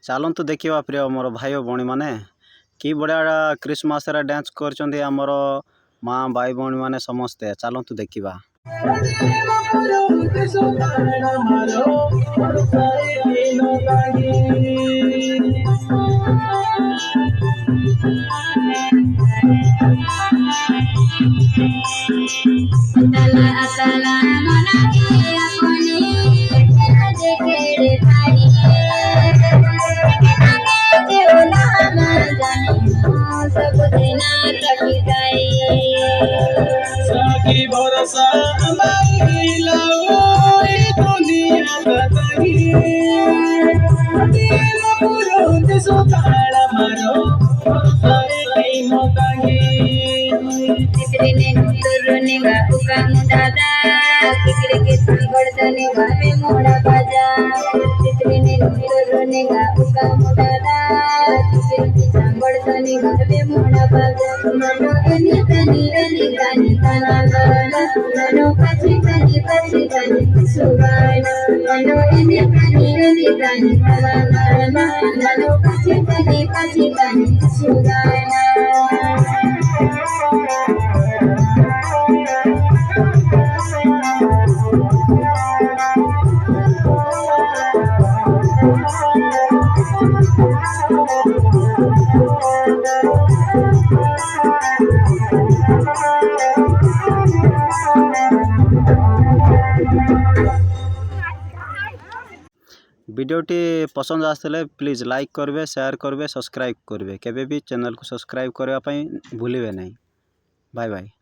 ଚାଲନ୍ତୁ ଦେଖିବା ପ୍ରିୟ ମୋର ଭାଇ ଓ ଭଉଣୀମାନେ କି ବଢ଼ିଆ କ୍ରିସମାସରେ ଡ୍ୟାନ୍ସ କରୁଛନ୍ତି ଆମର ମା ଭାଇ ଭଉଣୀମାନେ ସମସ୍ତେ। ଚାଲନ୍ତୁ ଦେଖିବା। सखी भरोसा माइला दुनिया बताई पुरुष सुताड़ मारो सारे कहीं मोतांगी तिसरीने तुरुने गा उकाम दादा तिकडे के सांगडतने गावे मोडा बाजा तिसरीने तुरुने गा उकाम दादा तिकडे के सांगडतने गावे मोडा बाजा मनो एनी तनी तना मनो पछी तनी सुगाना मनो एनी तनी तना मनो पछी तनी सुगाना वीडियोटी पसंद आसले प्लीज लाइक करेंगे, शेयर करेंगे, सब्सक्राइब करेंगे। केबे भी चैनल को सब्सक्राइब करने भूलिए नहीं। Bye bye.